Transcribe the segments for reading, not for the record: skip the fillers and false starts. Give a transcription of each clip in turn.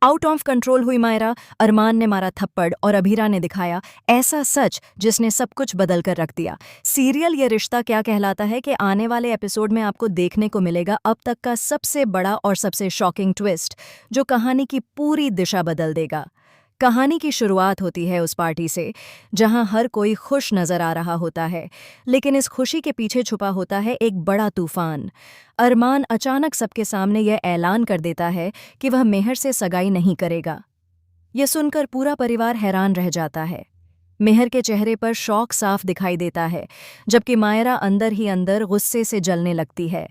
Out of control हुई मायरा। अरमान ने मारा थप्पड़ और अभीरा ने दिखाया ऐसा सच जिसने सब कुछ बदल कर रख दिया। सीरियल ये रिश्ता क्या कहलाता है कि आने वाले एपिसोड में आपको देखने को मिलेगा अब तक का सबसे बड़ा और सबसे शॉकिंग ट्विस्ट, जो कहानी की पूरी दिशा बदल देगा। कहानी की शुरुआत होती है उस पार्टी से जहां हर कोई खुश नजर आ रहा होता है, लेकिन इस खुशी के पीछे छुपा होता है एक बड़ा तूफान। अरमान अचानक सबके सामने यह ऐलान कर देता है कि वह मेहर से सगाई नहीं करेगा। यह सुनकर पूरा परिवार हैरान रह जाता है। मेहर के चेहरे पर शौक साफ दिखाई देता है, जबकि मायरा अंदर ही अंदर गुस्से से जलने लगती है।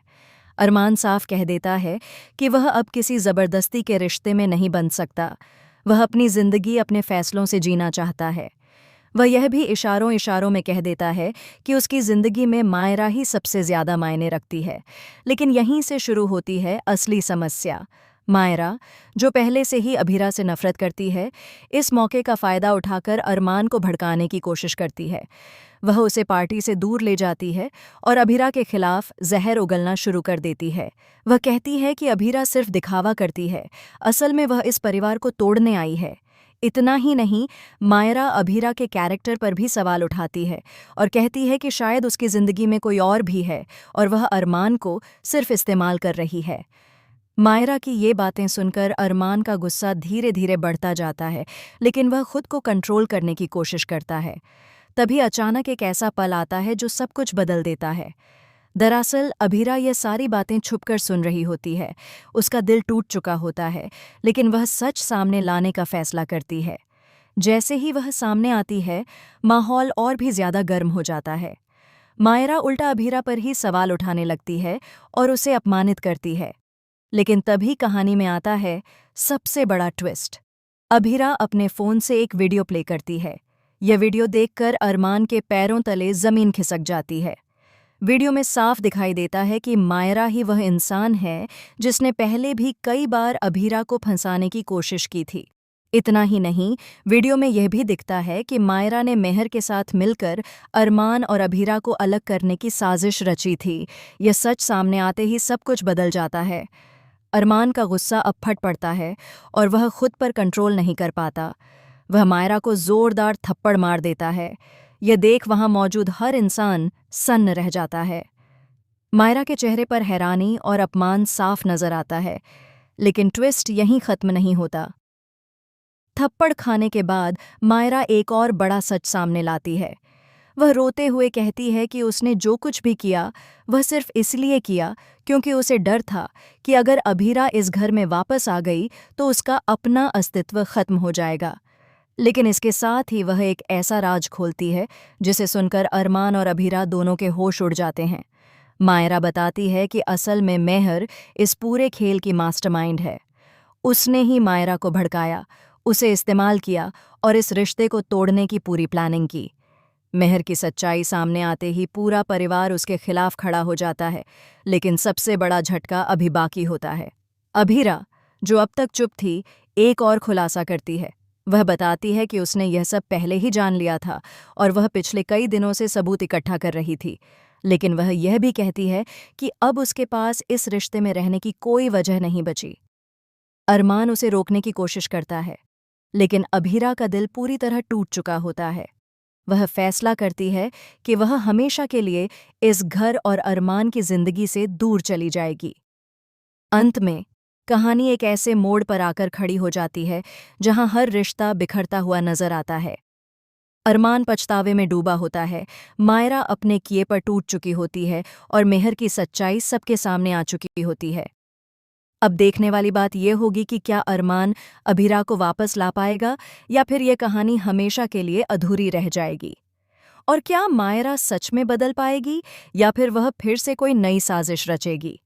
अरमान साफ कह देता है कि वह अब किसी जबरदस्ती के रिश्ते में नहीं बन सकता। वह अपनी जिंदगी अपने फैसलों से जीना चाहता है। वह यह भी इशारों इशारों में कह देता है कि उसकी जिंदगी में मायरा ही सबसे ज्यादा मायने रखती है। लेकिन यहीं से शुरू होती है असली समस्या। मायरा, जो पहले से ही अभीरा से नफरत करती है, इस मौके का फायदा उठाकर अरमान को भड़काने की कोशिश करती है। वह उसे पार्टी से दूर ले जाती है और अभीरा के खिलाफ जहर उगलना शुरू कर देती है। वह कहती है कि अभीरा सिर्फ दिखावा करती है, असल में वह इस परिवार को तोड़ने आई है। इतना ही नहीं, मायरा अभीरा के कैरेक्टर पर भी सवाल उठाती है और कहती है कि शायद उसकी जिंदगी में कोई और भी है और वह अरमान को सिर्फ इस्तेमाल कर रही है। मायरा की ये बातें सुनकर अरमान का गुस्सा धीरे धीरे बढ़ता जाता है, लेकिन वह खुद को कंट्रोल करने की कोशिश करता है। तभी अचानक एक ऐसा पल आता है जो सब कुछ बदल देता है। दरअसल अभीरा ये सारी बातें छुपकर सुन रही होती है। उसका दिल टूट चुका होता है, लेकिन वह सच सामने लाने का फैसला करती है। जैसे ही वह सामने आती है, माहौल और भी ज्यादा गर्म हो जाता है। मायरा उल्टा अभीरा पर ही सवाल उठाने लगती है और उसे अपमानित करती है। लेकिन तभी कहानी में आता है सबसे बड़ा ट्विस्ट। अभीरा अपने फोन से एक वीडियो प्ले करती है। यह वीडियो देखकर अरमान के पैरों तले जमीन खिसक जाती है। वीडियो में साफ दिखाई देता है कि मायरा ही वह इंसान है जिसने पहले भी कई बार अभीरा को फंसाने की कोशिश की थी। इतना ही नहीं, वीडियो में यह भी दिखता है कि मायरा ने मेहर के साथ मिलकर अरमान और अभीरा को अलग करने की साजिश रची थी। यह सच सामने आते ही सब कुछ बदल जाता है। अरमान का गुस्सा अब फट पड़ता है और वह खुद पर कंट्रोल नहीं कर पाता। वह मायरा को जोरदार थप्पड़ मार देता है। यह देख वहां मौजूद हर इंसान सन्न रह जाता है। मायरा के चेहरे पर हैरानी और अपमान साफ नजर आता है, लेकिन ट्विस्ट यहीं खत्म नहीं होता। थप्पड़ खाने के बाद मायरा एक और बड़ा सच सामने लाती है। वह रोते हुए कहती है कि उसने जो कुछ भी किया वह सिर्फ इसलिए किया क्योंकि उसे डर था कि अगर अभीरा इस घर में वापस आ गई तो उसका अपना अस्तित्व खत्म हो जाएगा। लेकिन इसके साथ ही वह एक ऐसा राज खोलती है जिसे सुनकर अरमान और अभीरा दोनों के होश उड़ जाते हैं। मायरा बताती है कि असल में मेहर इस पूरे खेल की मास्टरमाइंड है। उसने ही मायरा को भड़काया, उसे इस्तेमाल किया और इस रिश्ते को तोड़ने की पूरी प्लानिंग की। मेहर की सच्चाई सामने आते ही पूरा परिवार उसके खिलाफ खड़ा हो जाता है, लेकिन सबसे बड़ा झटका अभी बाकी होता है। अभीरा, जो अब तक चुप थी, एक और खुलासा करती है। वह बताती है कि उसने यह सब पहले ही जान लिया था और वह पिछले कई दिनों से सबूत इकट्ठा कर रही थी। लेकिन वह यह भी कहती है कि अब उसके पास इस रिश्ते में रहने की कोई वजह नहीं बची। अरमान उसे रोकने की कोशिश करता है, लेकिन अभीरा का दिल पूरी तरह टूट चुका होता है। वह फैसला करती है कि वह हमेशा के लिए इस घर और अरमान की जिंदगी से दूर चली जाएगी। अंत में कहानी एक ऐसे मोड़ पर आकर खड़ी हो जाती है जहां हर रिश्ता बिखरता हुआ नजर आता है। अरमान पछतावे में डूबा होता है, मायरा अपने किए पर टूट चुकी होती है और मेहर की सच्चाई सबके सामने आ चुकी होती है। अब देखने वाली बात यह होगी कि क्या अरमान अभीरा को वापस ला पाएगा या फिर यह कहानी हमेशा के लिए अधूरी रह जाएगी। और क्या मायरा सच में बदल पाएगी या फिर वह फिर से कोई नई साजिश रचेगी।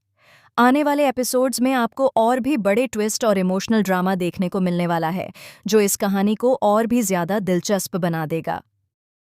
आने वाले एपिसोड्स में आपको और भी बड़े ट्विस्ट और इमोशनल ड्रामा देखने को मिलने वाला है, जो इस कहानी को और भी ज्यादा दिलचस्प बना देगा।